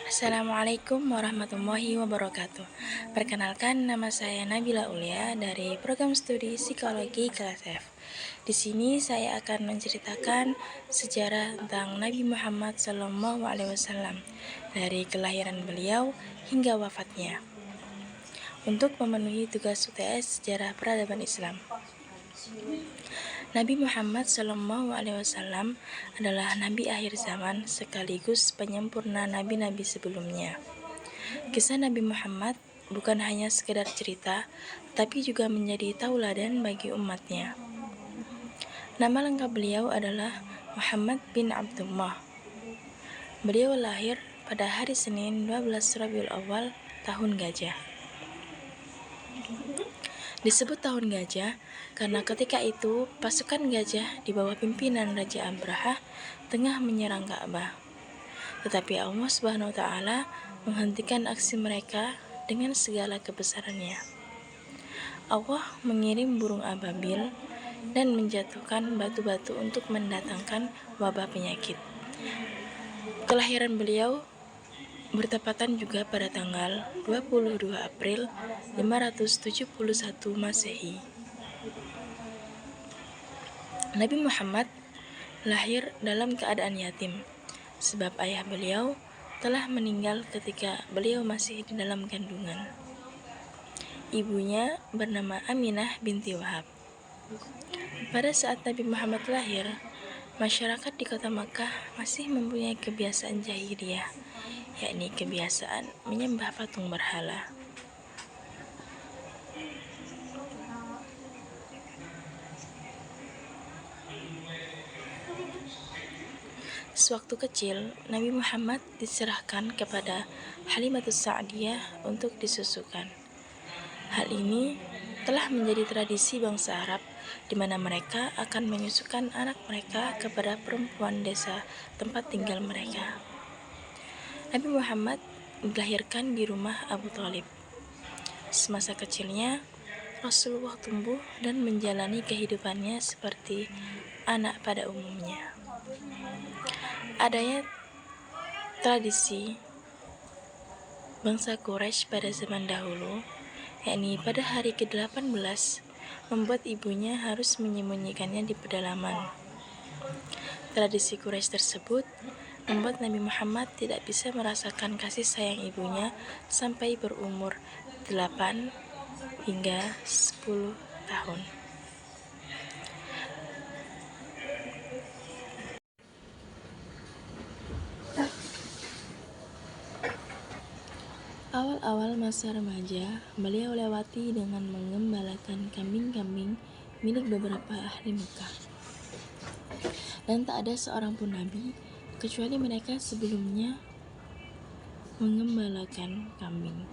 Assalamualaikum warahmatullahi wabarakatuh. Perkenalkan, nama saya Nabila Ulia dari program studi Psikologi kelas F. Di sini saya akan menceritakan sejarah tentang Nabi Muhammad SAW dari kelahiran beliau hingga wafatnya. Untuk memenuhi tugas UTS Sejarah Peradaban Islam. Nabi Muhammad SAW adalah nabi akhir zaman sekaligus penyempurna nabi-nabi sebelumnya. Kisah Nabi Muhammad bukan hanya sekedar cerita, tapi juga menjadi tauladan bagi umatnya. Nama lengkap beliau adalah Muhammad bin Abdullah. Beliau lahir pada hari Senin 12 Rabiul Awal tahun gajah. Disebut tahun gajah karena ketika itu pasukan gajah di bawah pimpinan Raja Abraha tengah menyerang Ka'bah. Tetapi Allah Subhanahu wa taala menghentikan aksi mereka dengan segala kebesarannya. Allah mengirim burung ababil dan menjatuhkan batu-batu untuk mendatangkan wabah penyakit. Kelahiran beliau bertepatan juga pada tanggal 22 April 571 Masehi. Nabi Muhammad lahir dalam keadaan yatim, sebab ayah beliau telah meninggal ketika beliau masih di dalam kandungan. Ibunya bernama Aminah binti Wahab. Pada saat Nabi Muhammad lahir, masyarakat di kota Makkah masih mempunyai kebiasaan jahiliyah, yakni kebiasaan menyembah patung berhala. Sewaktu kecil, Nabi Muhammad diserahkan kepada Halimatus Sa'diyah untuk disusukan. Hal ini telah menjadi tradisi bangsa Arab, di mana mereka akan menyusukan anak mereka kepada perempuan desa tempat tinggal mereka. Nabi Muhammad dilahirkan di rumah Abu Thalib. Semasa kecilnya, Rasulullah tumbuh dan menjalani kehidupannya seperti anak pada umumnya. Adanya tradisi bangsa Quraisy pada zaman dahulu, yakni pada hari ke-18, membuat ibunya harus menyembunyikannya di pedalaman. Tradisi Quraisy tersebut membuat Nabi Muhammad tidak bisa merasakan kasih sayang ibunya sampai berumur 8 hingga 10 tahun. Awal-awal masa remaja, beliau lewati dengan mengembalakan kambing-kambing milik beberapa ahli Mekah. Dan tak ada seorang pun nabi, kecuali mereka sebelumnya mengembalakan kambing.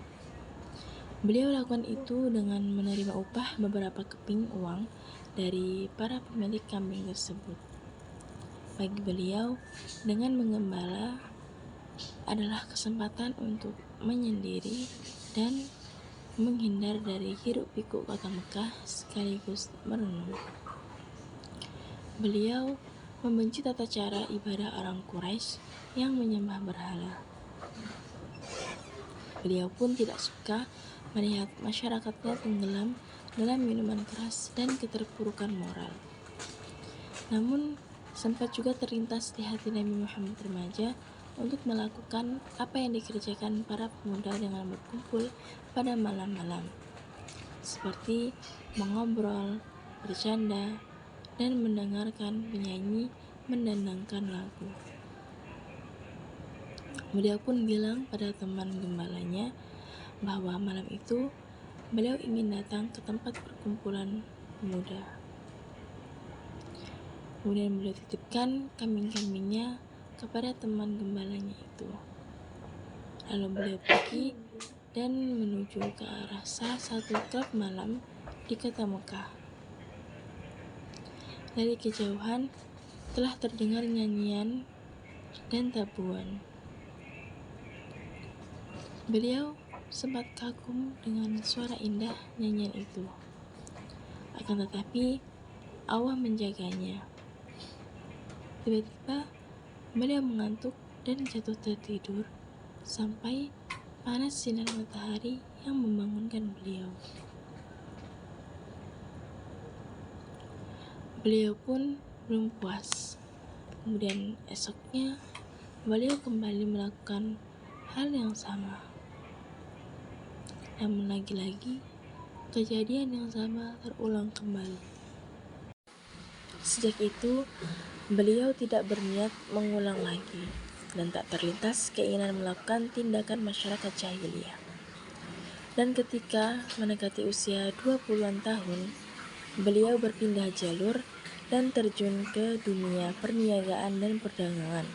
Beliau lakukan itu dengan menerima upah beberapa keping uang dari para pemilik kambing tersebut. Bagi beliau, dengan mengembala adalah kesempatan untuk menyendiri dan menghindar dari hiruk-pikuk kota Mekah sekaligus merenung. Beliau membenci tata cara ibadah orang Quraisy yang menyembah berhala. Beliau pun tidak suka melihat masyarakatnya tenggelam dalam minuman keras dan keterpurukan moral. Namun, sempat juga terlintas di hati Nabi Muhammad remaja untuk melakukan apa yang dikerjakan para pemuda dengan berkumpul pada malam-malam, seperti mengobrol, bercanda, dan mendengarkan penyanyi mendendangkan lagu. Beliau pun bilang pada teman gembalanya bahwa malam itu beliau ingin datang ke tempat perkumpulan pemuda. Kemudian beliau titipkan kambing-kambingnya kepada teman gembalanya itu. Lalu beliau pergi dan menuju ke arah salah satu klub malam di kota Mekah. Dari kejauhan telah terdengar nyanyian dan tabuhan. Beliau sempat kagum dengan suara indah nyanyian itu. Akan tetapi Allah menjaganya. Tiba-tiba beliau mengantuk dan jatuh tertidur sampai panas sinar matahari yang membangunkan beliau. Beliau pun belum puas. Kemudian esoknya beliau kembali melakukan hal yang sama. Namun lagi-lagi kejadian yang sama terulang kembali. Sejak itu beliau tidak berniat mengulang lagi dan tak terlintas keinginan melakukan tindakan masyarakat jahiliyah. Dan ketika mendekati usia 20-an tahun, beliau berpindah jalur dan terjun ke dunia perniagaan dan perdagangan.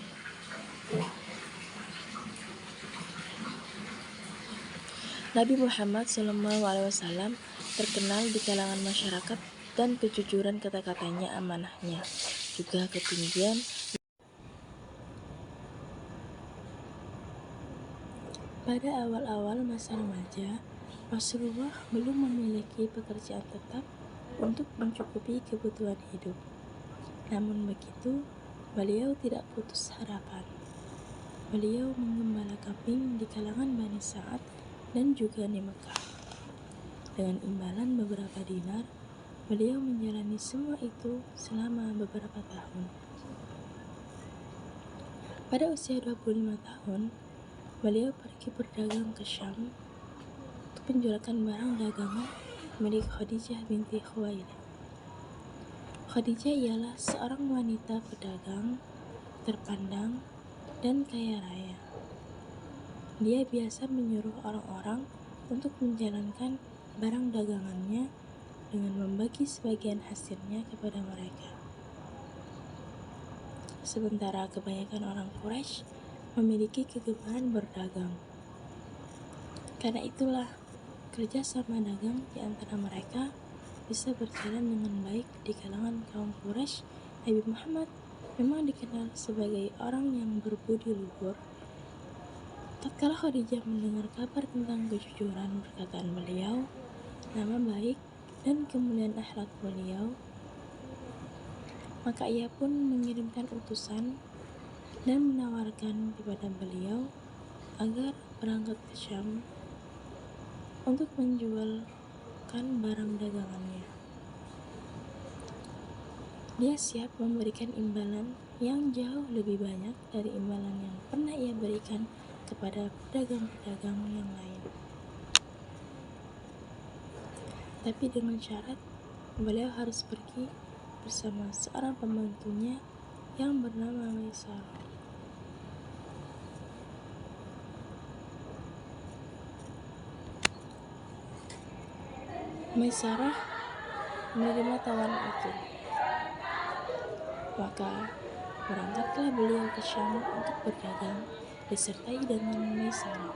Nabi Muhammad SAW terkenal di kalangan masyarakat dan kejujuran kata-katanya, amanahnya, juga ketinggian. Pada awal-awal masa remaja, Rasulullah belum memiliki pekerjaan tetap untuk mencukupi kebutuhan hidup. Namun begitu, beliau tidak putus harapan. Beliau menggembala kambing di kalangan Bani Sa'ad dan juga di Mekah. Dengan imbalan beberapa dinar, beliau menjalani semua itu selama beberapa tahun. Pada usia 25 tahun, beliau pergi berdagang ke Syam untuk menjualkan barang dagangan milik Khadijah binti Khuwailid. Khadijah ialah seorang wanita pedagang terpandang dan kaya raya. Dia biasa menyuruh orang-orang untuk menjalankan barang dagangannya dengan membagi sebagian hasilnya kepada mereka. Sementara kebanyakan orang Quraisy memiliki kegemaran berdagang. Karena itulah, kerjasama dagang di antara mereka bisa berjalan dengan baik di kalangan kaum Quraisy. Nabi Muhammad memang dikenal sebagai orang yang berbudi luhur. Tatkala Khadijah mendengar kabar tentang kejujuran perkataan beliau, nama baik dan kemuliaan akhlak beliau, maka ia pun mengirimkan utusan dan menawarkan kepada beliau agar berangkat ke Syam untuk menjualkan barang dagangannya. Dia siap memberikan imbalan yang jauh lebih banyak dari imbalan yang pernah ia berikan kepada pedagang-pedagang yang lain. Tapi dengan syarat beliau harus pergi bersama seorang pembantunya yang bernama Maisarah. Maisarah menerima tawaran itu. Maka berangkatlah beliau ke Syam untuk berdagang disertai dengan Maisarah.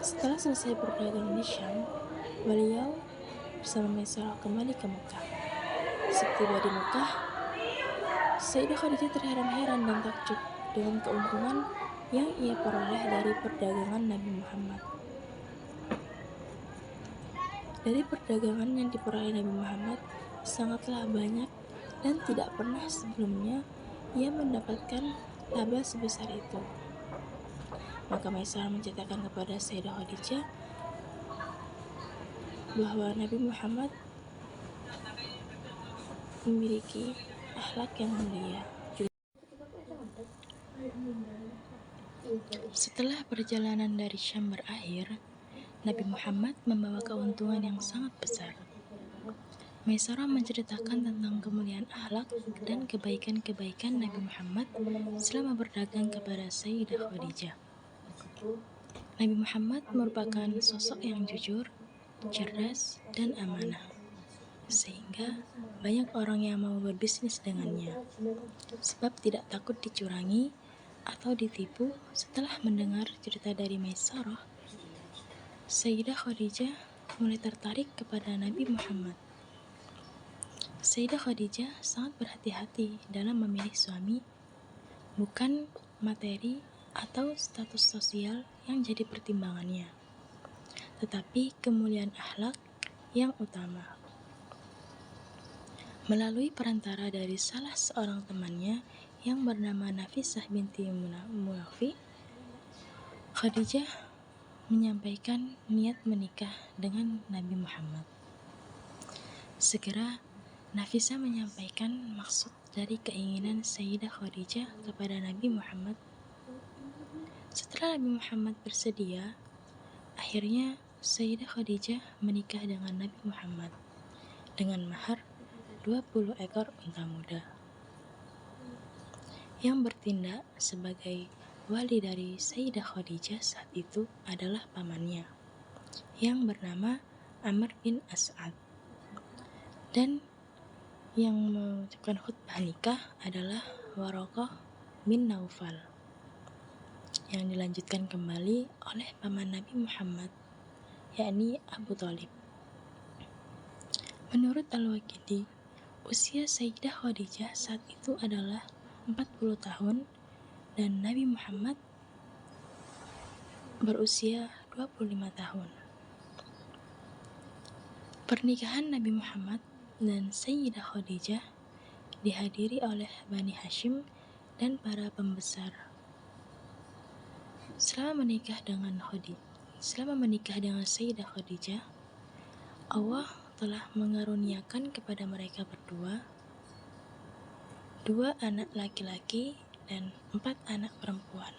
Setelah selesai berdagang di Syam, beliau bersama Maisarah kembali ke Mekah. Setiba di Mekah, Sayyidah Khadijah terheran-heran dan takjub dengan keuntungan yang ia peroleh dari perdagangan Nabi Muhammad. Dari perdagangan yang diperoleh Nabi Muhammad sangatlah banyak dan tidak pernah sebelumnya ia mendapatkan laba sebesar itu. Maka Maisarah menceritakan kepada Sayyidah Khadijah bahwa Nabi Muhammad memiliki akhlak yang mulia. Setelah perjalanan dari Syam berakhir, Nabi Muhammad membawa keuntungan yang sangat besar. Maisarah menceritakan tentang kemuliaan akhlak dan kebaikan-kebaikan Nabi Muhammad selama berdagang kepada Sayyidah Khadijah. Nabi Muhammad merupakan sosok yang jujur, cerdas, dan amanah, sehingga banyak orang yang mau berbisnis dengannya, sebab tidak takut dicurangi atau ditipu. Setelah mendengar cerita dari Maisarah, Sayyidah Khadijah mulai tertarik kepada Nabi Muhammad. Sayyidah Khadijah sangat berhati-hati dalam memilih suami, bukan materi atau status sosial yang jadi pertimbangannya, tetapi kemuliaan akhlak yang utama. Melalui perantara dari salah seorang temannya yang bernama Nafisah binti Munafi, Khadijah menyampaikan niat menikah dengan Nabi Muhammad. Segera Nafisah menyampaikan maksud dari keinginan Sayyidah Khadijah kepada Nabi Muhammad. Setelah Nabi Muhammad bersedia, akhirnya Sayyidah Khadijah menikah dengan Nabi Muhammad dengan mahar 20 ekor unta muda. Yang bertindak sebagai wali dari Sayyidah Khadijah saat itu adalah pamannya yang bernama Amr bin As'ad, dan yang mengucapkan khutbah nikah adalah Waraqah bin Naufal, yang dilanjutkan kembali oleh paman Nabi Muhammad, yakni Abu Thalib. Menurut Al-Waqidi, usia Sayyidah Khadijah saat itu adalah 40 tahun dan Nabi Muhammad berusia 25 tahun. Pernikahan Nabi Muhammad dan Sayyidah Khadijah dihadiri oleh Bani Hashim dan para pembesar. Selama menikah dengan Sayyidah Khadijah, Allah telah mengaruniakan kepada mereka berdua 2 anak laki-laki dan 4 anak perempuan.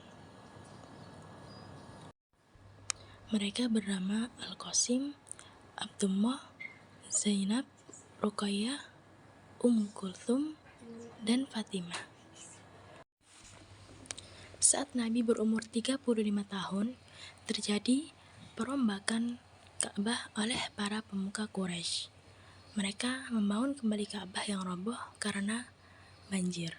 Mereka bernama Al-Qasim, Abdullah, Zainab, Ruqayyah, Kulthum, dan Fatimah. Saat Nabi berumur 35 tahun, terjadi perombakan Ka'bah oleh para pemuka Quraisy. Mereka membangun kembali Ka'bah yang roboh karena banjir.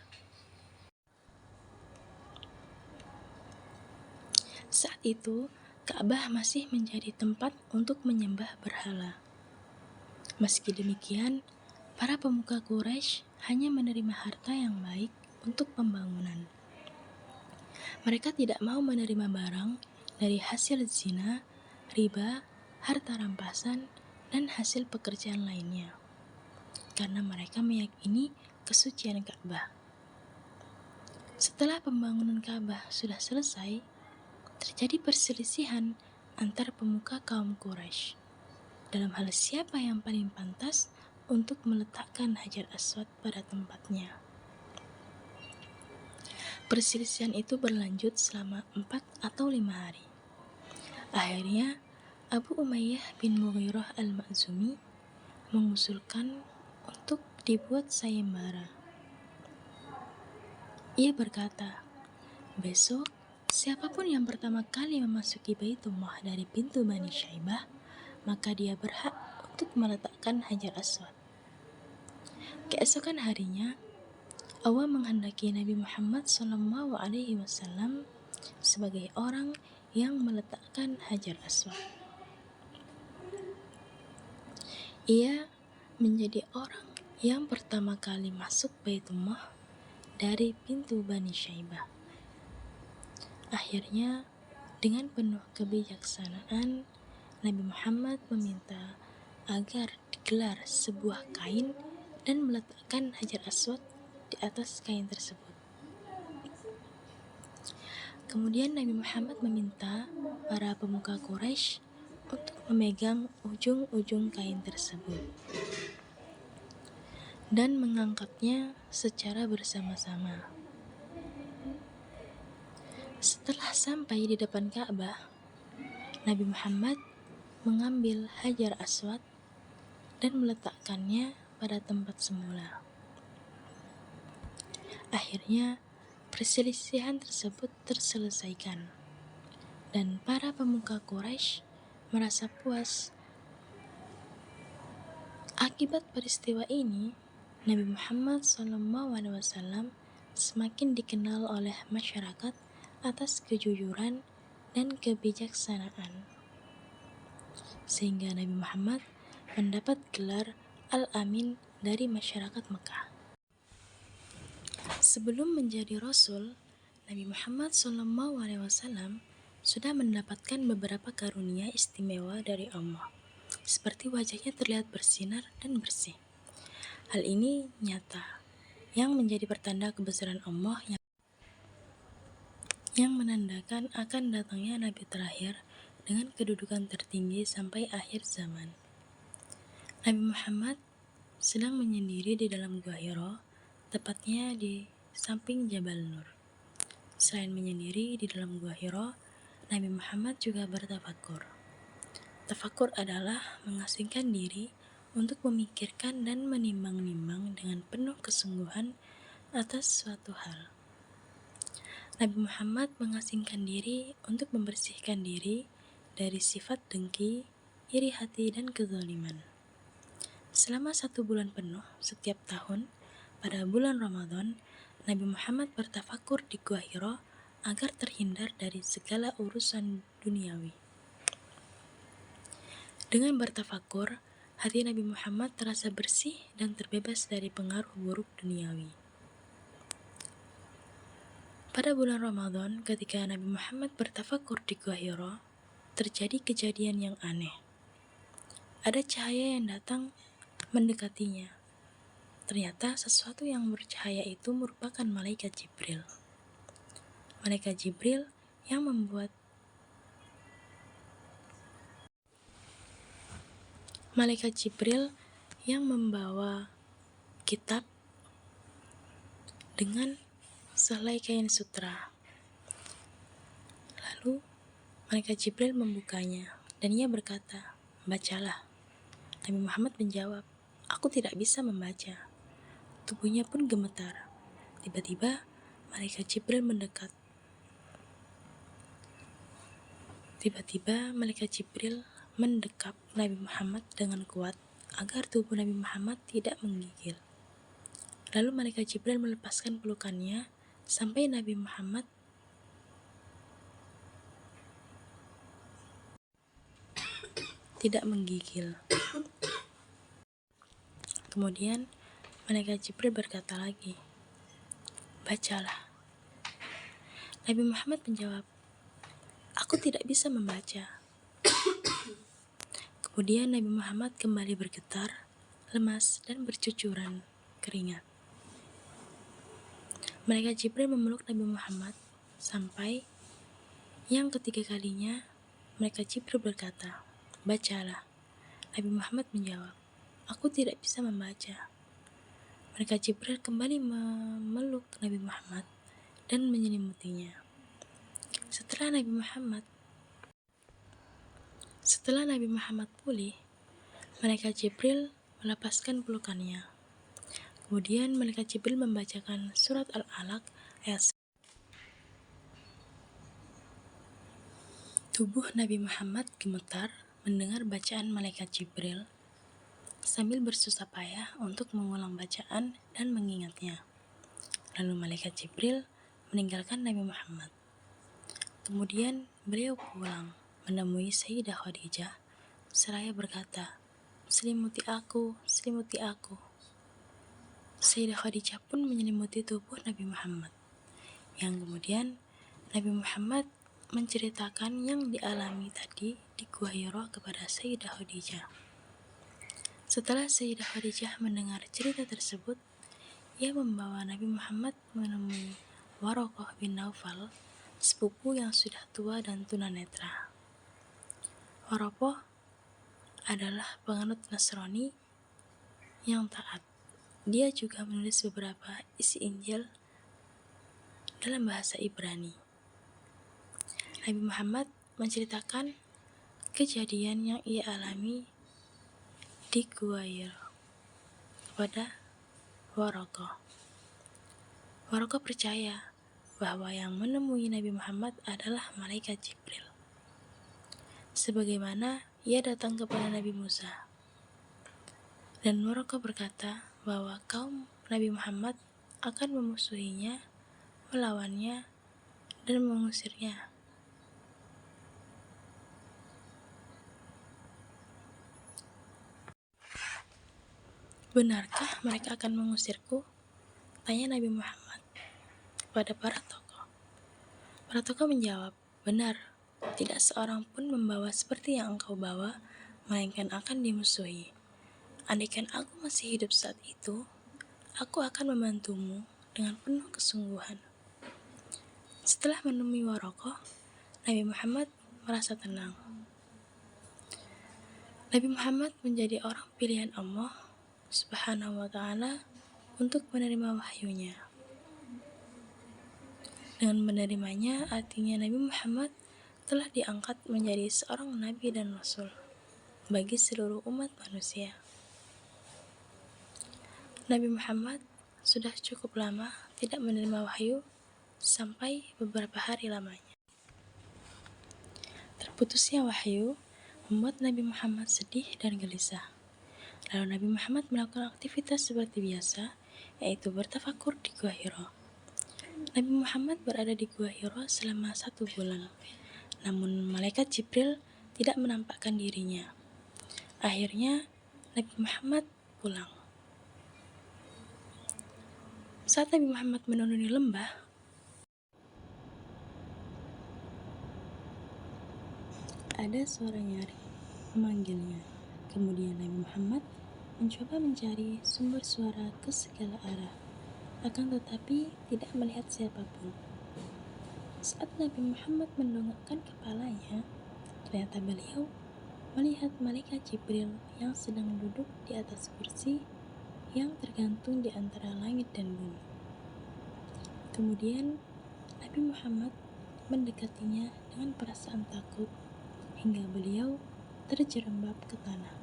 Saat itu, Ka'bah masih menjadi tempat untuk menyembah berhala. Meski demikian, para pemuka Quraisy hanya menerima harta yang baik untuk pembangunan. Mereka tidak mau menerima barang dari hasil zina, riba, harta rampasan, dan hasil pekerjaan lainnya, karena mereka meyakini kesucian Ka'bah. Setelah pembangunan Ka'bah sudah selesai, terjadi perselisihan antar pemuka kaum Quraisy dalam hal siapa yang paling pantas untuk meletakkan Hajar Aswad pada tempatnya. Perselisihan itu berlanjut selama 4 atau 5 hari. Akhirnya, Abu Umayyah bin Mughirah al-Makhzumi mengusulkan untuk dibuat sayembara. Ia berkata, besok siapapun yang pertama kali memasuki Baitullah dari pintu Bani Syaibah, maka dia berhak untuk meletakkan Hajar Aswad. Keesokan harinya, Allah menghendaki Nabi Muhammad SAW sebagai orang yang meletakkan Hajar Aswad. Ia menjadi orang yang pertama kali masuk Baitullah dari pintu Bani Syaibah. Akhirnya, dengan penuh kebijaksanaan, Nabi Muhammad meminta agar digelar sebuah kain dan meletakkan Hajar Aswad di atas kain tersebut. Kemudian Nabi Muhammad meminta para pemuka Quraisy untuk memegang ujung-ujung kain tersebut dan mengangkatnya secara bersama-sama. Setelah sampai di depan Ka'bah, Nabi Muhammad mengambil Hajar Aswad dan meletakkannya pada tempat semula. Akhirnya, perselisihan tersebut terselesaikan, dan para pemuka Quraisy merasa puas. Akibat peristiwa ini, Nabi Muhammad SAW semakin dikenal oleh masyarakat atas kejujuran dan kebijaksanaan, sehingga Nabi Muhammad mendapat gelar Al-Amin dari masyarakat Mekah. Sebelum menjadi Rasul, Nabi Muhammad SAW sudah mendapatkan beberapa karunia istimewa dari Allah, seperti wajahnya terlihat bersinar dan bersih. Hal ini nyata, yang menjadi pertanda kebesaran Allah yang menandakan akan datangnya Nabi terakhir dengan kedudukan tertinggi sampai akhir zaman. Nabi Muhammad sedang menyendiri di dalam Gua Hira, tepatnya di samping Jabal Nur. Selain menyendiri di dalam Gua Hira, Nabi Muhammad juga bertafakur. Tafakur adalah mengasingkan diri untuk memikirkan dan menimbang-nimbang dengan penuh kesungguhan atas suatu hal. Nabi Muhammad mengasingkan diri untuk membersihkan diri dari sifat dengki, iri hati, dan kezaliman. Selama 1 bulan penuh setiap tahun, pada bulan Ramadan, Nabi Muhammad bertafakur di Gua Hira agar terhindar dari segala urusan duniawi. Dengan bertafakur, hati Nabi Muhammad terasa bersih dan terbebas dari pengaruh buruk duniawi. Pada bulan Ramadan, ketika Nabi Muhammad bertafakur di Gua Hira, terjadi kejadian yang aneh. Ada cahaya yang datang mendekatinya. Ternyata sesuatu yang bercahaya itu merupakan malaikat Jibril. Malaikat Jibril yang membawa kitab dengan sehelai kain sutra. Lalu malaikat Jibril membukanya dan ia berkata, "Bacalah." Nabi Muhammad menjawab, "Aku tidak bisa membaca." Tubuhnya pun gemetar. Tiba-tiba malaikat Jibril mendekat. Mendekap Nabi Muhammad dengan kuat agar tubuh Nabi Muhammad tidak menggigil. Lalu malaikat Jibril melepaskan pelukannya sampai Nabi Muhammad tidak menggigil. Kemudian malaikat Jibril berkata lagi, "Bacalah." Nabi Muhammad menjawab, "Aku tidak bisa membaca." Kemudian Nabi Muhammad kembali bergetar, lemas, dan bercucuran keringat. Malaikat Jibril memeluk Nabi Muhammad sampai yang ketiga kalinya malaikat Jibril berkata, "Bacalah." Nabi Muhammad menjawab, "Aku tidak bisa membaca." Malaikat Jibril kembali memeluk Nabi Muhammad dan menyelimutinya. Setelah Nabi Muhammad pulih, malaikat Jibril melepaskan pelukannya. Kemudian malaikat Jibril membacakan surat Al-Alaq ayat 1. Tubuh Nabi Muhammad gemetar mendengar bacaan malaikat Jibril sambil bersusah payah untuk mengulang bacaan dan mengingatnya. Lalu malaikat Jibril meninggalkan Nabi Muhammad. Kemudian beliau pulang menemui Sayyidah Khadijah seraya berkata, "Selimuti aku, selimuti aku." Sayyidah Khadijah pun menyelimuti tubuh Nabi Muhammad, yang kemudian Nabi Muhammad menceritakan yang dialami tadi di Gua Hira kepada Sayyidah Khadijah. Setelah Sayyidah Khadijah mendengar cerita tersebut, ia membawa Nabi Muhammad menemui Waraqah bin Naufal, sepupu yang sudah tua dan tunanetra. Waraqah adalah penganut Nasrani yang taat. Dia juga menulis beberapa isi Injil dalam bahasa Ibrani. Nabi Muhammad menceritakan kejadian yang ia alami di Gua Hira kepada Waraqah. Waraqah percaya bahwa yang menemui Nabi Muhammad adalah malaikat Jibril, sebagaimana ia datang kepada Nabi Musa. Dan Waraqah berkata bahwa kaum Nabi Muhammad akan memusuhinya, melawannya, dan mengusirnya. "Benarkah mereka akan mengusirku?" tanya Nabi Muhammad kepada para tokoh. Para tokoh menjawab, "Benar, tidak seorang pun membawa seperti yang engkau bawa, melainkan akan dimusuhi. Andaikan aku masih hidup saat itu, Aku akan membantumu dengan penuh kesungguhan. Setelah menemui Warokoh, Nabi Muhammad merasa tenang. Nabi Muhammad menjadi orang pilihan Allah Subhanahu wa Ta'ala untuk menerima wahyunya. Dengan menerimanya, artinya Nabi Muhammad telah diangkat menjadi seorang nabi dan rasul bagi seluruh umat manusia. Nabi Muhammad sudah cukup lama tidak menerima wahyu sampai beberapa hari lamanya. Terputusnya wahyu membuat Nabi Muhammad sedih dan gelisah. Lalu Nabi Muhammad melakukan aktivitas seperti biasa, yaitu bertafakur di Gua Hira. Nabi Muhammad berada di Gua Hira selama 1 bulan. Namun malaikat Jibril tidak menampakkan dirinya. Akhirnya Nabi Muhammad pulang. Saat Nabi Muhammad menuruni lembah, ada suara nyaring memanggilnya. Kemudian Nabi Muhammad mencoba mencari sumber suara ke segala arah, akan tetapi tidak melihat siapapun. Saat Nabi Muhammad mendongakkan kepalanya, ternyata beliau melihat malaikat Jibril yang sedang duduk di atas kursi yang tergantung di antara langit dan bumi. Kemudian Nabi Muhammad mendekatinya dengan perasaan takut hingga beliau terjerembab ke tanah.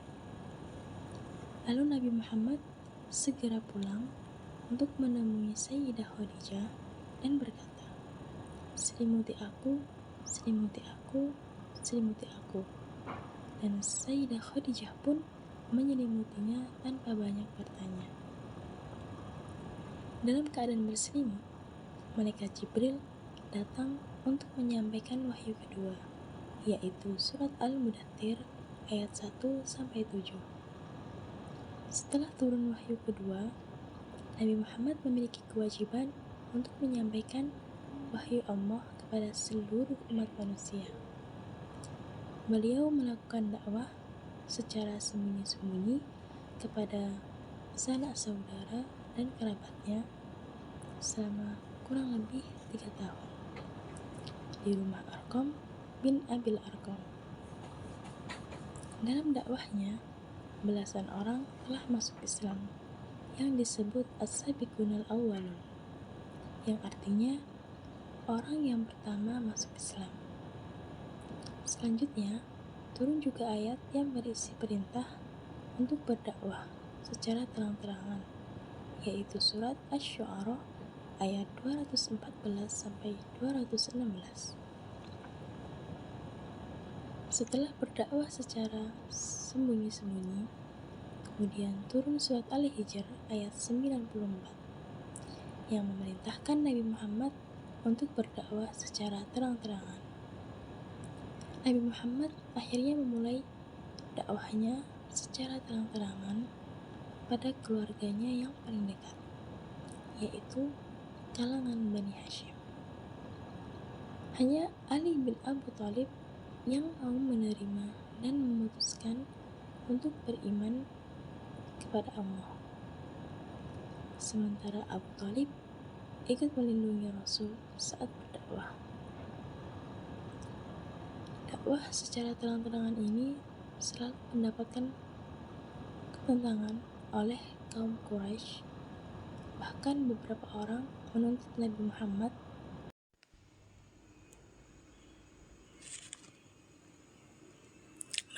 Lalu Nabi Muhammad segera pulang untuk menemui Sayyidah Khadijah dan berkata, "Selimuti aku, selimuti aku, selimuti aku." Dan Sayyidah Khadijah pun menyelimutinya tanpa banyak bertanya. Dalam keadaan berselimut, malaikat Jibril datang untuk menyampaikan wahyu kedua, yaitu surat Al-Mudaththir ayat 1-7. Setelah turun wahyu kedua, Nabi Muhammad memiliki kewajiban untuk menyampaikan wahyu Allah kepada seluruh umat manusia. Beliau melakukan dakwah secara sembunyi-sembunyi kepada sanak saudara dan kerabatnya selama kurang lebih 3 tahun di rumah Arqam bin Abil Arqam. Dalam dakwahnya, belasan orang telah masuk Islam yang disebut As-Sabiqunal Awwalun, yang artinya orang yang pertama masuk Islam. Selanjutnya, turun juga ayat yang berisi perintah untuk berdakwah secara terang-terangan, yaitu surat Asy-Syu'ara ayat 214-216. Setelah berdakwah secara sembunyi-sembunyi, kemudian turun surat Al-Hijr ayat 94 yang memerintahkan Nabi Muhammad untuk berdakwah secara terang-terangan. Nabi Muhammad akhirnya memulai dakwahnya secara terang-terangan pada keluarganya yang paling dekat, yaitu kalangan Bani Hashim. Hanya Ali bin Abu Thalib yang mau menerima dan memutuskan untuk beriman kepada Allah. Sementara Abu Thalib ikut melindungi Rasul saat berdakwah. Dakwah secara terang-terangan ini selalu mendapatkan ketentangan oleh kaum Quraisy. Bahkan beberapa orang menuntut Nabi Muhammad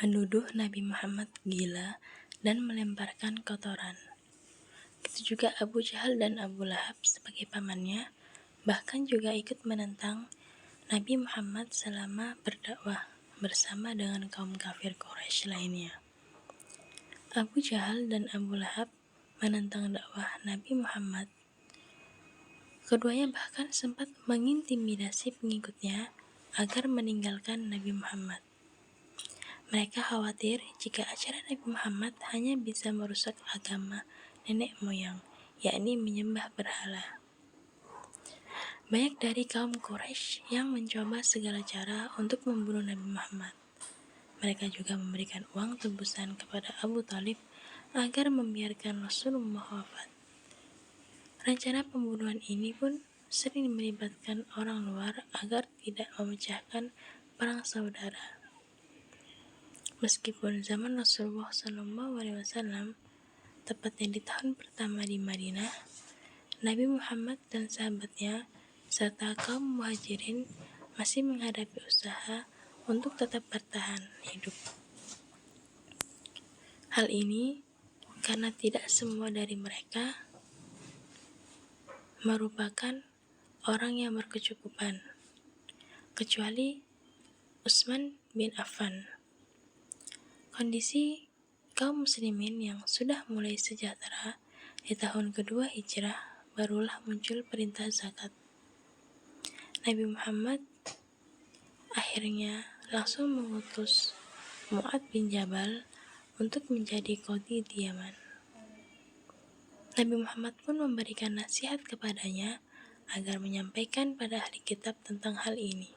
menuduh Nabi Muhammad gila dan melemparkan kotoran. Begitu juga Abu Jahal dan Abu Lahab sebagai pamannya, bahkan juga ikut menentang Nabi Muhammad selama berdakwah bersama dengan kaum kafir Quraisy lainnya. Abu Jahal dan Abu Lahab menentang dakwah Nabi Muhammad. Keduanya bahkan sempat mengintimidasi pengikutnya agar meninggalkan Nabi Muhammad. Mereka khawatir jika ajaran Nabi Muhammad hanya bisa merusak agama nenek moyang, yakni menyembah berhala. Banyak dari kaum Quraisy yang mencoba segala cara untuk membunuh Nabi Muhammad. Mereka juga memberikan uang tebusan kepada Abu Thalib agar membiarkan Rasulullah wafat. Rencana pembunuhan ini pun sering melibatkan orang luar agar tidak memecahkan perang saudara. Meskipun zaman Rasulullah SAW, tepatnya di tahun pertama di Madinah, Nabi Muhammad dan sahabatnya serta kaum muhajirin masih menghadapi usaha untuk tetap bertahan hidup. Hal ini karena tidak semua dari mereka merupakan orang yang berkecukupan, kecuali Utsman bin Affan. Kondisi kaum muslimin yang sudah mulai sejahtera di tahun kedua hijrah barulah muncul perintah zakat. Nabi Muhammad akhirnya langsung mengutus Mu'adz bin Jabal untuk menjadi qadhi di Yaman. Nabi Muhammad pun memberikan nasihat kepadanya agar menyampaikan pada ahli kitab tentang hal ini.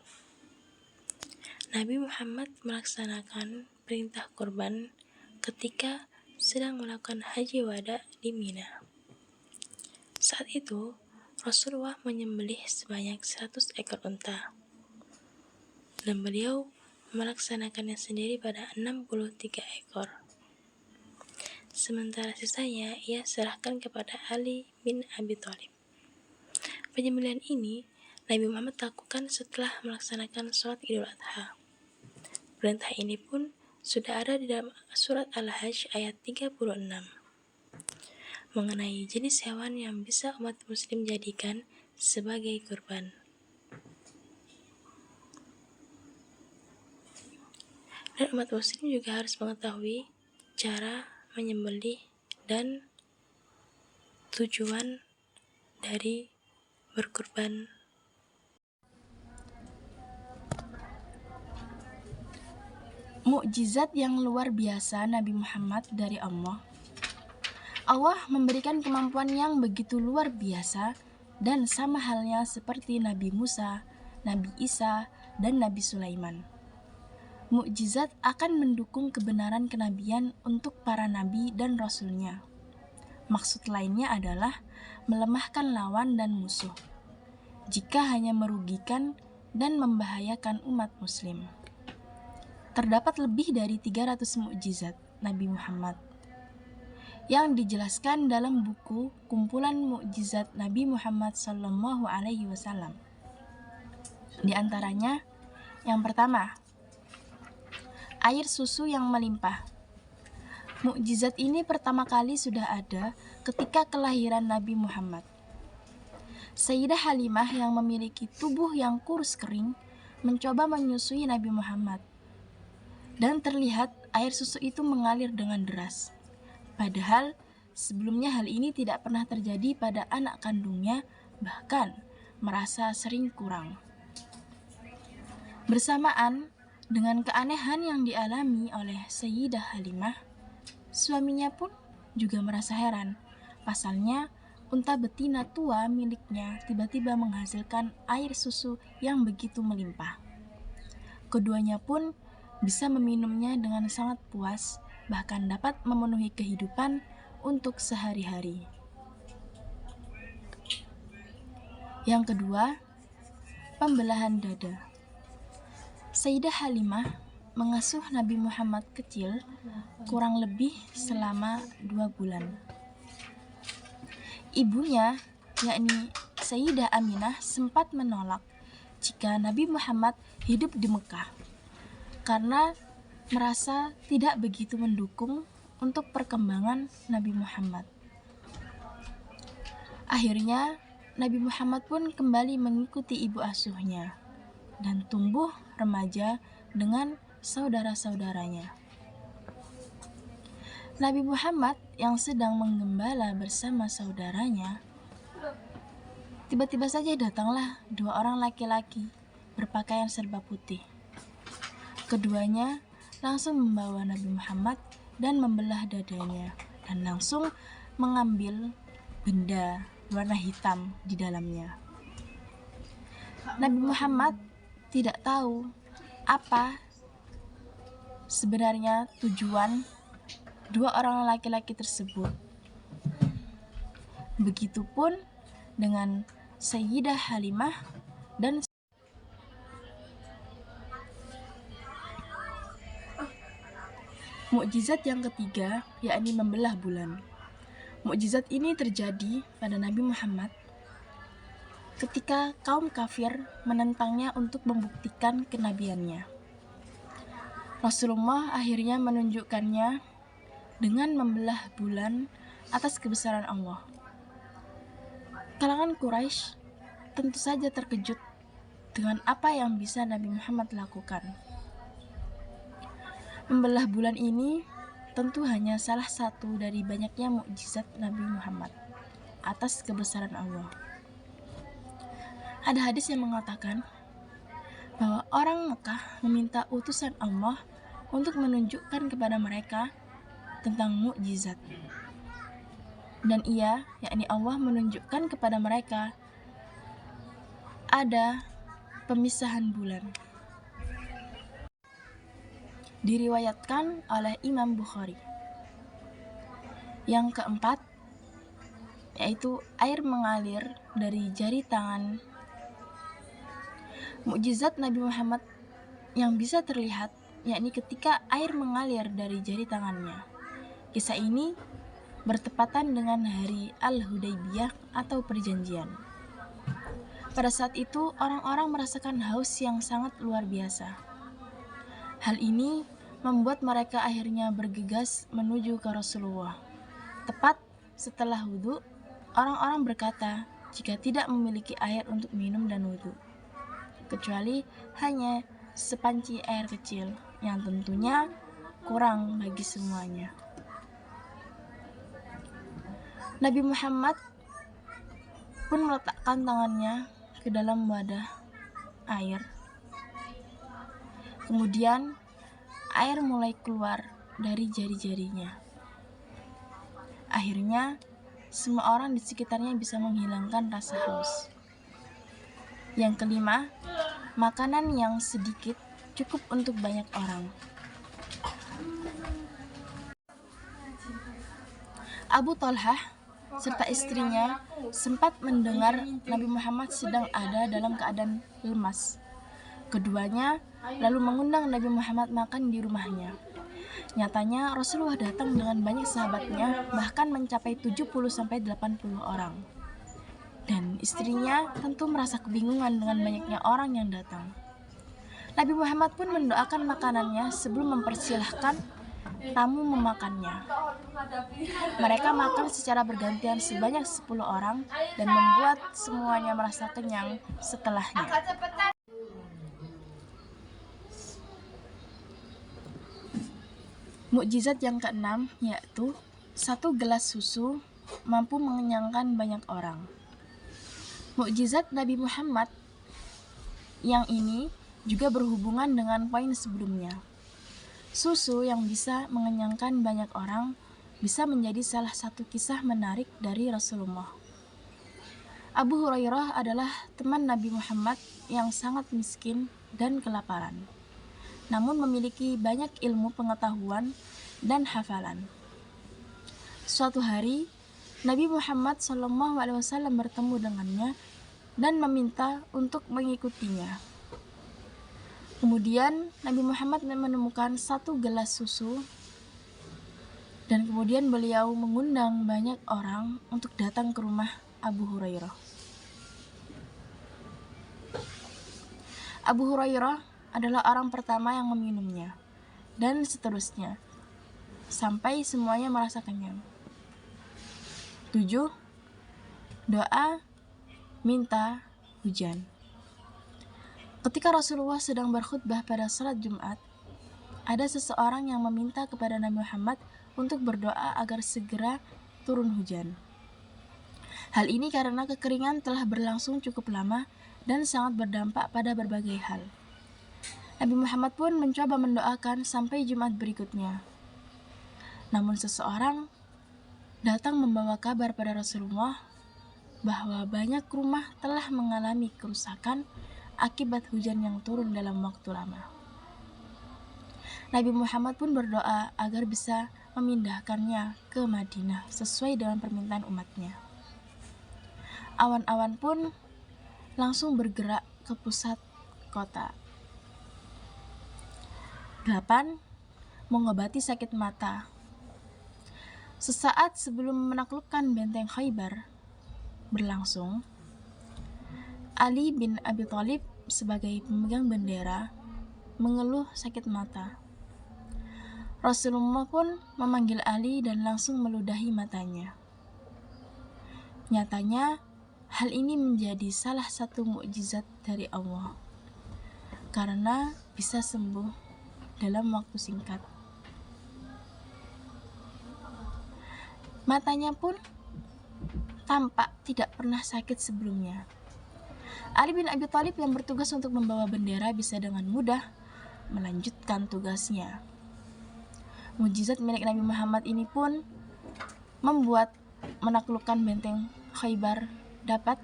Nabi Muhammad melaksanakan perintah kurban ketika sedang melakukan haji wada di Mina. Saat itu, Rasulullah menyembelih sebanyak 100 ekor unta, dan beliau melaksanakannya sendiri pada 63 ekor. Sementara sisanya ia serahkan kepada Ali bin Abi Thalib. Penyembelihan ini Nabi Muhammad lakukan setelah melaksanakan sholat Idul Adha. Perintah ini pun sudah ada di dalam surat Al-Hajj ayat 36 mengenai jenis hewan yang bisa umat muslim jadikan sebagai kurban. Dan umat muslim juga harus mengetahui cara menyembelih dan tujuan dari berkurban. Mukjizat yang luar biasa Nabi Muhammad dari Allah. Allah memberikan kemampuan yang begitu luar biasa, dan sama halnya seperti Nabi Musa, Nabi Isa, dan Nabi Sulaiman. Mukjizat akan mendukung kebenaran kenabian untuk para nabi dan rasulnya. Maksud lainnya adalah melemahkan lawan dan musuh, jika hanya merugikan dan membahayakan umat muslim. Terdapat lebih dari 300 mukjizat Nabi Muhammad yang dijelaskan dalam buku kumpulan mukjizat Nabi Muhammad SAW. Di antaranya, yang pertama, air susu yang melimpah. Mukjizat ini pertama kali sudah ada ketika kelahiran Nabi Muhammad. Sayyidah Halimah yang memiliki tubuh yang kurus kering mencoba menyusui Nabi Muhammad, dan terlihat air susu itu mengalir dengan deras. Padahal sebelumnya hal ini tidak pernah terjadi pada anak kandungnya, bahkan merasa sering kurang. Bersamaan dengan keanehan yang dialami oleh Sayyidah Halimah, suaminya pun juga merasa heran. Pasalnya, unta betina tua miliknya tiba-tiba menghasilkan air susu yang begitu melimpah. Keduanya pun bisa meminumnya dengan sangat puas, bahkan dapat memenuhi kehidupan untuk sehari-hari. Yang kedua, pembelahan dada. Sayyidah Halimah mengasuh Nabi Muhammad kecil kurang lebih selama 2 bulan. Ibunya, yakni Sayyidah Aminah, sempat menolak jika Nabi Muhammad hidup di Mekah, karena merasa tidak begitu mendukung untuk perkembangan Nabi Muhammad. Akhirnya, Nabi Muhammad pun kembali mengikuti ibu asuhnya dan tumbuh remaja dengan saudara-saudaranya. Nabi Muhammad yang sedang menggembala bersama saudaranya, tiba-tiba saja datanglah 2 orang laki-laki berpakaian serba putih. Keduanya langsung membawa Nabi Muhammad dan membelah dadanya, dan langsung mengambil benda warna hitam di dalamnya. Nabi Muhammad tidak tahu apa sebenarnya tujuan 2 orang laki-laki tersebut. Begitupun dengan Sayyidah Halimah dan mukjizat yang ketiga, yakni membelah bulan. Mukjizat ini terjadi pada Nabi Muhammad ketika kaum kafir menentangnya untuk membuktikan kenabiannya. Rasulullah akhirnya menunjukkannya dengan membelah bulan atas kebesaran Allah. Kalangan Quraisy tentu saja terkejut dengan apa yang bisa Nabi Muhammad lakukan. Membelah bulan ini tentu hanya salah satu dari banyaknya mukjizat Nabi Muhammad atas kebesaran Allah. Ada hadis yang mengatakan bahwa orang Mekah meminta utusan Allah untuk menunjukkan kepada mereka tentang mukjizat. Dan ia, yakni Allah, menunjukkan kepada mereka ada pemisahan bulan. Diriwayatkan oleh Imam Bukhari. Yang keempat, yaitu air mengalir dari jari tangan. Mukjizat Nabi Muhammad yang bisa terlihat, yakni ketika air mengalir dari jari tangannya. Kisah ini bertepatan dengan hari Al-Hudaybiyah atau perjanjian. Pada saat itu, orang-orang merasakan haus yang sangat luar biasa. Hal ini membuat mereka akhirnya bergegas menuju ke Rasulullah. Tepat setelah wudhu, orang-orang berkata jika tidak memiliki air untuk minum dan wudhu, kecuali hanya sepanci air kecil yang tentunya kurang bagi semuanya. Nabi Muhammad pun meletakkan tangannya ke dalam wadah air. Kemudian air mulai keluar dari jari-jarinya. Akhirnya semua orang di sekitarnya bisa menghilangkan rasa haus. Yang kelima, makanan yang sedikit cukup untuk banyak orang. Abu Talhah serta istrinya sempat mendengar Nabi Muhammad sedang ada dalam keadaan lemas. Keduanya lalu mengundang Nabi Muhammad makan di rumahnya. Nyatanya Rasulullah datang dengan banyak sahabatnya, bahkan mencapai 70-80 orang. Dan istrinya tentu merasa kebingungan dengan banyaknya orang yang datang. Nabi Muhammad pun mendoakan makanannya sebelum mempersilahkan tamu memakannya. Mereka makan secara bergantian sebanyak 10 orang dan membuat semuanya merasa kenyang setelahnya. Mukjizat yang keenam, yaitu 1 gelas susu mampu mengenyangkan banyak orang. Mukjizat Nabi Muhammad yang ini juga berhubungan dengan poin sebelumnya. Susu yang bisa mengenyangkan banyak orang bisa menjadi salah satu kisah menarik dari Rasulullah. Abu Hurairah adalah teman Nabi Muhammad yang sangat miskin dan kelaparan, namun memiliki banyak ilmu pengetahuan dan hafalan. Suatu hari, Nabi Muhammad SAW bertemu dengannya dan meminta untuk mengikutinya. Kemudian Nabi Muhammad menemukan 1 gelas susu dan kemudian beliau mengundang banyak orang untuk datang ke rumah Abu Hurairah. Abu Hurairah adalah orang pertama yang meminumnya, dan seterusnya, sampai semuanya merasa kenyang. 7. Doa minta hujan. Ketika Rasulullah sedang berkhutbah pada salat Jumat, ada seseorang yang meminta kepada Nabi Muhammad untuk berdoa agar segera turun hujan. Hal ini karena kekeringan telah berlangsung cukup lama dan sangat berdampak pada berbagai hal. Nabi Muhammad pun mencoba mendoakan sampai Jumat berikutnya. Namun seseorang datang membawa kabar pada Rasulullah bahwa banyak rumah telah mengalami kerusakan akibat hujan yang turun dalam waktu lama. Nabi Muhammad pun berdoa agar bisa memindahkannya ke Madinah sesuai dengan permintaan umatnya. Awan-awan pun langsung bergerak ke pusat kota. 8. Mengobati sakit mata. Sesaat sebelum menaklukkan benteng Khaybar berlangsung, Ali bin Abi Thalib sebagai pemegang bendera mengeluh sakit mata. Rasulullah pun memanggil Ali dan langsung meludahi matanya. Nyatanya, hal ini menjadi salah satu mukjizat dari Allah, karena bisa sembuh dalam waktu singkat. Matanya pun tampak tidak pernah sakit sebelumnya. Ali bin Abi Thalib yang bertugas untuk membawa bendera bisa dengan mudah melanjutkan tugasnya. Mukjizat milik Nabi Muhammad ini pun membuat menaklukkan benteng Khaybar dapat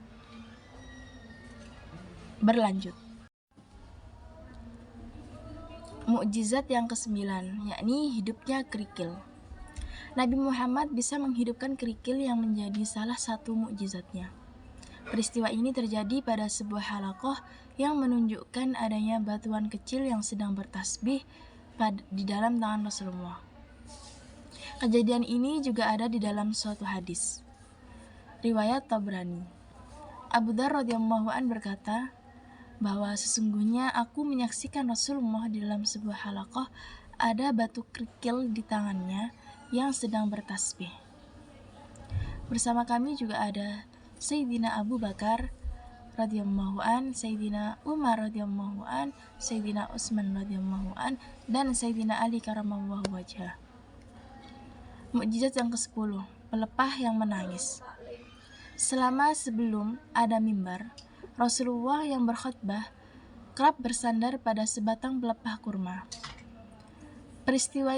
berlanjut. Mukjizat yang ke-9, yakni hidupnya kerikil. Nabi Muhammad bisa menghidupkan kerikil yang menjadi salah satu mukjizatnya. Peristiwa ini terjadi pada sebuah halaqah yang menunjukkan adanya batuan kecil yang sedang bertasbih di dalam tangan Rasulullah. Kejadian ini juga ada di dalam suatu hadis riwayat Tabrani. Abu Dzar radhiyallahu an berkata bahwa sesungguhnya aku menyaksikan Rasulullah di dalam sebuah halaqah ada batu kerikil di tangannya yang sedang bertasbih. Bersama kami juga ada Sayyidina Abu Bakar radhiyallahu an, Sayyidina Umar radhiyallahu an, Sayyidina Utsman radhiyallahu an, dan Sayyidina Ali karamallahu wajhah. Mukjizat yang ke-10, pelepah yang menangis. Selama sebelum ada mimbar, Rasulullah yang berkhutbah kerap bersandar pada sebatang pelepah kurma. Peristiwa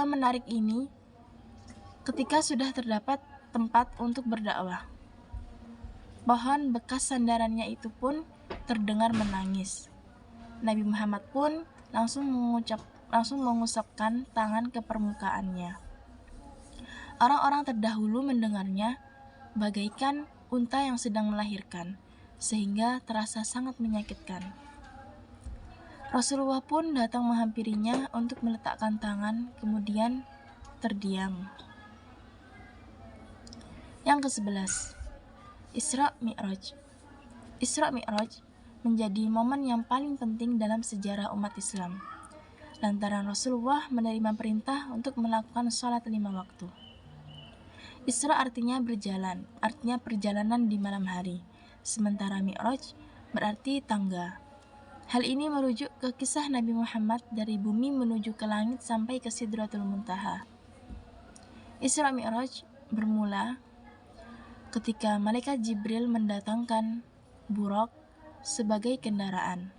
menarik ini ketika sudah terdapat tempat untuk berdakwah. Pohon bekas sandarannya itu pun terdengar menangis. Nabi Muhammad pun langsung mengusapkan tangan ke permukaannya. Orang-orang terdahulu mendengarnya bagaikan unta yang sedang melahirkan, sehingga terasa sangat menyakitkan. Rasulullah pun datang menghampirinya untuk meletakkan tangan, kemudian terdiam. Yang ke-11, Isra Mi'raj. Isra Mi'raj menjadi momen yang paling penting dalam sejarah umat Islam, lantaran Rasulullah menerima perintah untuk melakukan sholat 5 waktu. Isra artinya berjalan, artinya perjalanan di malam hari, sementara Mi'raj berarti tangga. Hal ini merujuk ke kisah Nabi Muhammad dari bumi menuju ke langit sampai ke Sidratul Muntaha. Isra Mi'raj bermula ketika malaikat Jibril mendatangkan buraq sebagai kendaraan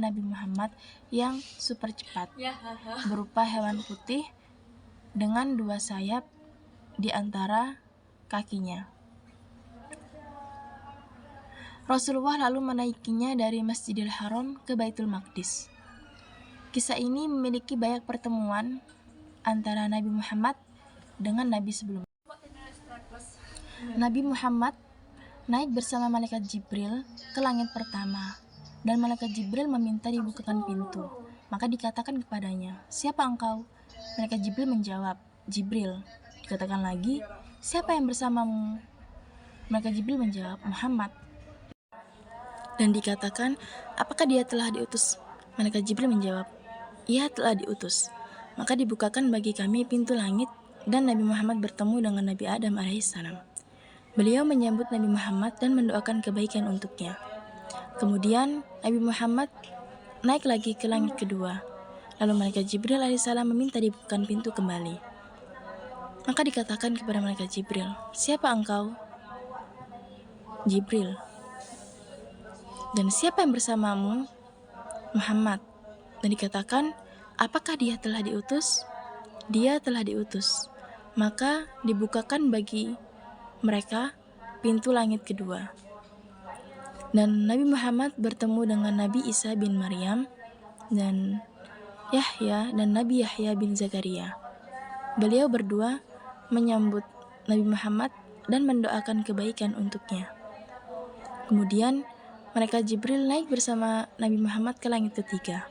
Nabi Muhammad yang super cepat, berupa hewan putih dengan 2 sayap di antara kakinya. Rasulullah lalu menaikinya dari Masjidil Haram ke Baitul Maqdis. Kisah ini memiliki banyak pertemuan antara Nabi Muhammad dengan Nabi sebelumnya. Nabi Muhammad naik bersama malaikat Jibril ke langit pertama, dan malaikat Jibril meminta dibukakan pintu. Maka dikatakan kepadanya, "Siapa engkau?" Malaikat Jibril menjawab, "Jibril." Dikatakan lagi, "Siapa yang bersamamu?" Malaikat Jibril menjawab, "Muhammad." Dan dikatakan, "Apakah dia telah diutus?" Malaikat Jibril menjawab, "Ia telah diutus." Maka dibukakan bagi kami pintu langit, dan Nabi Muhammad bertemu dengan Nabi Adam alaihissalam. Beliau menyambut Nabi Muhammad dan mendoakan kebaikan untuknya. Kemudian Nabi Muhammad naik lagi ke langit kedua. Lalu malaikat Jibril alaihissalam meminta dibukakan pintu kembali. Maka dikatakan kepada malaikat Jibril, "Siapa engkau?" Jibril. "Dan siapa yang bersamamu?" Muhammad. Dan dikatakan, "Apakah dia telah diutus?" Dia telah diutus. Maka dibukakan bagi mereka pintu langit kedua. Dan Nabi Muhammad bertemu dengan Nabi Isa bin Maryam dan Nabi Yahya bin Zakaria. Beliau berdua menyambut Nabi Muhammad dan mendoakan kebaikan untuknya. Kemudian malaikat Jibril naik bersama Nabi Muhammad ke langit ketiga.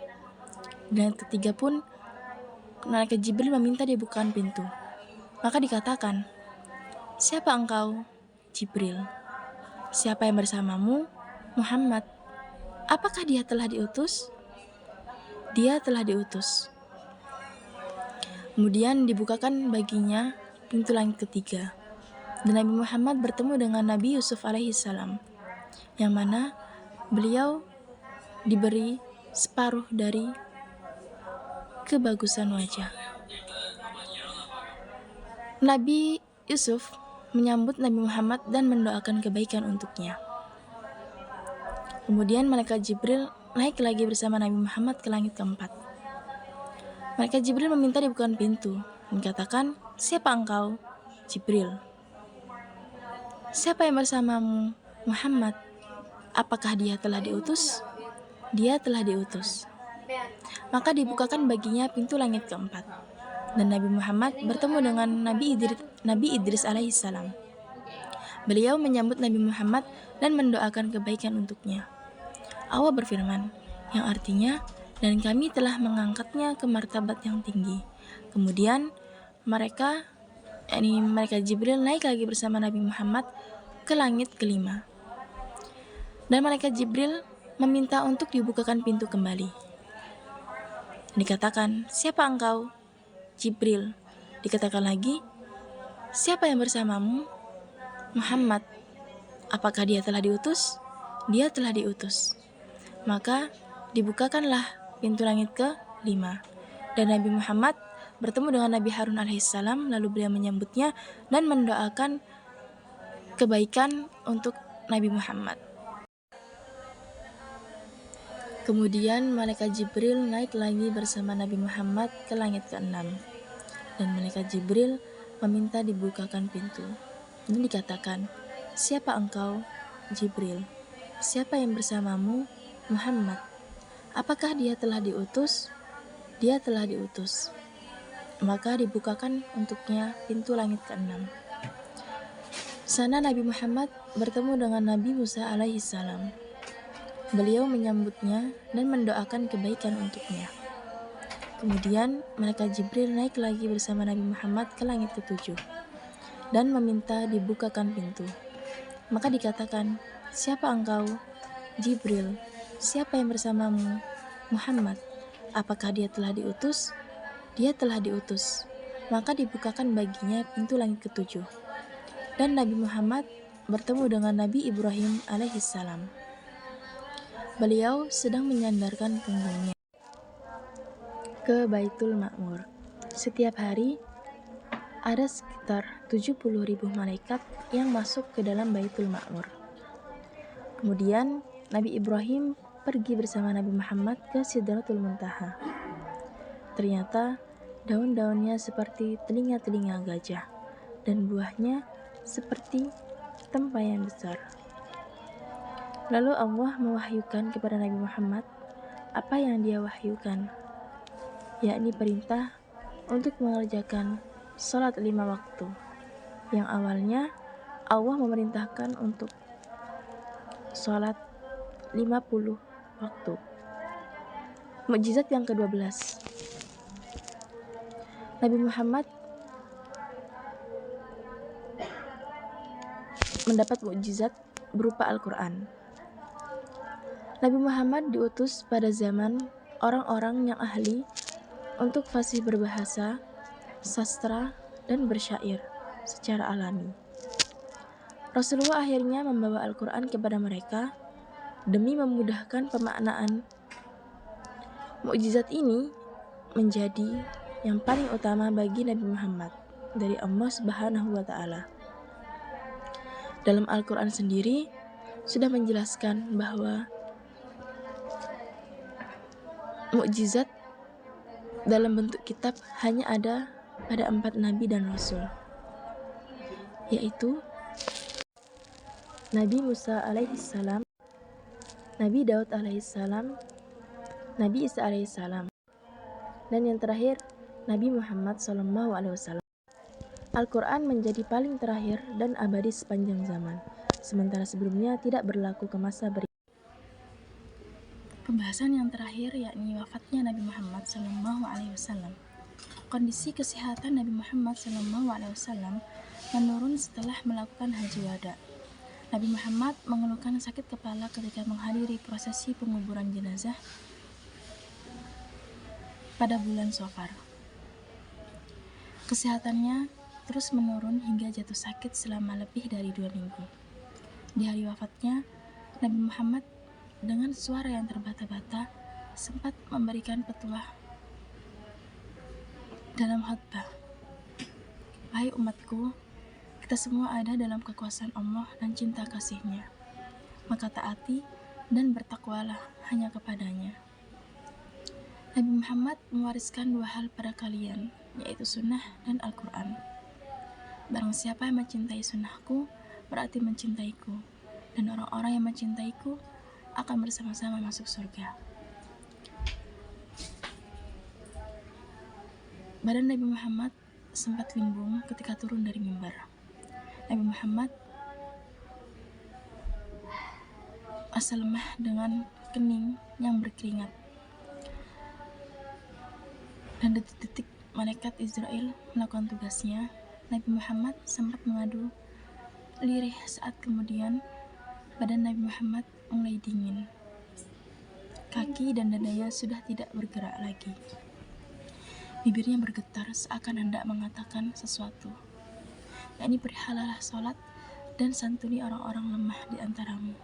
Dan ketiga pun malaikat Jibril meminta dibukakan pintu. Maka dikatakan, "Siapa engkau?" Jibril. "Siapa yang bersamamu?" Muhammad. "Apakah dia telah diutus?" Dia telah diutus. Kemudian dibukakan baginya pintu langit ketiga. Dan Nabi Muhammad bertemu dengan Nabi Yusuf alaihissalam, yang mana beliau diberi separuh dari kebagusan wajah. Nabi Yusuf menyambut Nabi Muhammad dan mendoakan kebaikan untuknya. Kemudian malaikat Jibril naik lagi bersama Nabi Muhammad ke langit keempat. Malaikat Jibril meminta dibukakan pintu dan katakan, "Siapa engkau?" Jibril. "Siapa yang bersamamu?" Muhammad. "Apakah dia telah diutus?" Dia telah diutus. Maka dibukakan baginya pintu langit keempat. Dan Nabi Muhammad bertemu dengan Nabi Idris alaihissalam. Beliau menyambut Nabi Muhammad dan mendoakan kebaikan untuknya. Allah berfirman, yang artinya, "Dan kami telah mengangkatnya ke martabat yang tinggi." Kemudian mereka Jibril naik lagi bersama Nabi Muhammad ke langit kelima. Dan malaikat Jibril meminta untuk dibukakan pintu kembali. Dikatakan, "Siapa engkau?" Jibril. Dikatakan lagi, "Siapa yang bersamamu?" Muhammad. "Apakah dia telah diutus?" Dia telah diutus. Maka dibukakanlah pintu langit ke-5. Dan Nabi Muhammad bertemu dengan Nabi Harun alaihissalam, lalu beliau menyambutnya dan mendoakan kebaikan untuk Nabi Muhammad. Kemudian malaikat Jibril naik lagi bersama Nabi Muhammad ke langit ke-6. Dan malaikat Jibril meminta dibukakan pintu. Dan dikatakan, "Siapa engkau?" Jibril. "Siapa yang bersamamu?" Muhammad. "Apakah dia telah diutus?" Dia telah diutus. Maka dibukakan untuknya pintu langit ke-6. Sana Nabi Muhammad bertemu dengan Nabi Musa alaihissalam. Beliau menyambutnya dan mendoakan kebaikan untuknya. Kemudian malaikat Jibril naik lagi bersama Nabi Muhammad ke langit ke-7 dan meminta dibukakan pintu. Maka dikatakan, "Siapa engkau?" Jibril. "Siapa yang bersamamu?" Muhammad. "Apakah dia telah diutus?" Dia telah diutus. Maka dibukakan baginya pintu langit ke-7. Dan Nabi Muhammad bertemu dengan Nabi Ibrahim alaihissalam. Beliau sedang menyandarkan punggungnya ke Baitul Ma'mur. Setiap hari ada sekitar 70.000 malaikat yang masuk ke dalam Baitul Ma'mur. Kemudian Nabi Ibrahim pergi bersama Nabi Muhammad ke Sidratul Muntaha. Ternyata daun-daunnya seperti telinga-telinga gajah dan buahnya seperti tempayan besar. Lalu Allah mewahyukan kepada Nabi Muhammad apa yang dia wahyukan, yakni perintah untuk mengerjakan sholat 5 waktu. Yang awalnya Allah memerintahkan untuk sholat 50 waktu. Mukjizat yang ke-12. Nabi Muhammad mendapat mukjizat berupa Al-Quran. Nabi Muhammad diutus pada zaman orang-orang yang ahli untuk fasih berbahasa, sastra, dan bersyair secara alami. Rasulullah akhirnya membawa Al-Quran kepada mereka demi memudahkan pemaknaan. Mukjizat ini menjadi yang paling utama bagi Nabi Muhammad dari Allah Subhanahu wa Ta'ala. Dalam Al-Quran sendiri sudah menjelaskan bahwa mukjizat dalam bentuk kitab hanya ada pada 4 nabi dan rasul, yaitu Nabi Musa alaihissalam, Nabi Daud alaihissalam, Nabi Isa alaihissalam, dan yang terakhir Nabi Muhammad SAW. Al-Quran menjadi paling terakhir dan abadi sepanjang zaman, sementara sebelumnya tidak berlaku ke masa berikutnya. Pembahasan yang terakhir yakni wafatnya Nabi Muhammad SAW. Kondisi kesehatan Nabi Muhammad SAW menurun setelah melakukan haji wada. Nabi Muhammad mengeluhkan sakit kepala ketika menghadiri prosesi penguburan jenazah pada bulan Safar. Kesehatannya terus menurun hingga jatuh sakit selama lebih dari 2 minggu. Di hari wafatnya, Nabi Muhammad dengan suara yang terbata-bata sempat memberikan petuah dalam khutbah. Wahai umatku, kita semua ada dalam kekuasaan Allah dan cinta kasih-Nya. Maka taati dan bertakwalah hanya kepadanya. Nabi Muhammad mewariskan 2 hal pada kalian, yaitu sunnah dan Al-Quran. Barang siapa yang mencintai sunnahku, berarti mencintaiku, dan orang-orang yang mencintaiku akan bersama-sama masuk surga. Badan Nabi Muhammad sempat limbung ketika turun dari mimbar. Nabi Muhammad asal lemah dengan kening yang berkeringat. Dan detik-detik malaikat Israel melakukan tugasnya, Nabi Muhammad sempat mengadu lirih saat kemudian badan Nabi Muhammad mulai dingin. Kaki dan dadanya sudah tidak bergerak lagi. Bibirnya bergetar seakan hendak mengatakan sesuatu. Yakni perihalalah sholat dan santuni orang-orang lemah di antaramu.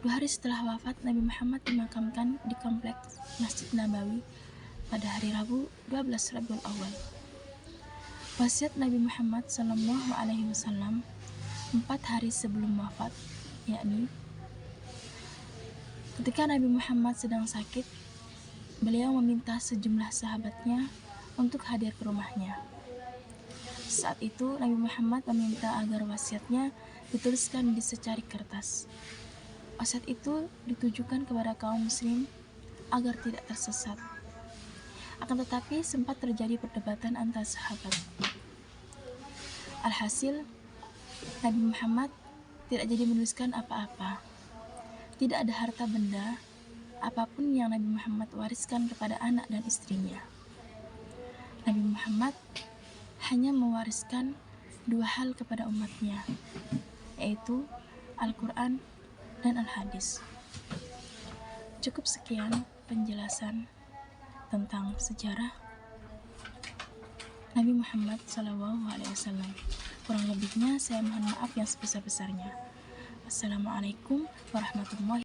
2 hari setelah wafat, Nabi Muhammad dimakamkan di kompleks Masjid Nabawi pada hari Rabu 12 Rabiul Awal. Wasiat Nabi Muhammad SAW 4 hari sebelum wafat, yakni ketika Nabi Muhammad sedang sakit, beliau meminta sejumlah sahabatnya untuk hadir ke rumahnya. Saat itu Nabi Muhammad meminta agar wasiatnya dituliskan di secarik kertas. Wasiat itu ditujukan kepada kaum muslim agar tidak tersesat. Akan tetapi sempat terjadi perdebatan antar sahabat. Alhasil, Nabi Muhammad tidak jadi menuliskan apa-apa. Tidak ada harta benda apapun yang Nabi Muhammad wariskan kepada anak dan istrinya. Nabi Muhammad hanya mewariskan 2 hal kepada umatnya, yaitu Al-Quran dan Al-Hadis. Cukup sekian penjelasan tentang sejarah Nabi Muhammad SAW. Kurang lebihnya saya mohon maaf yang sebesar-besarnya. Wassalamualaikum warahmatullahi wabarakatuh.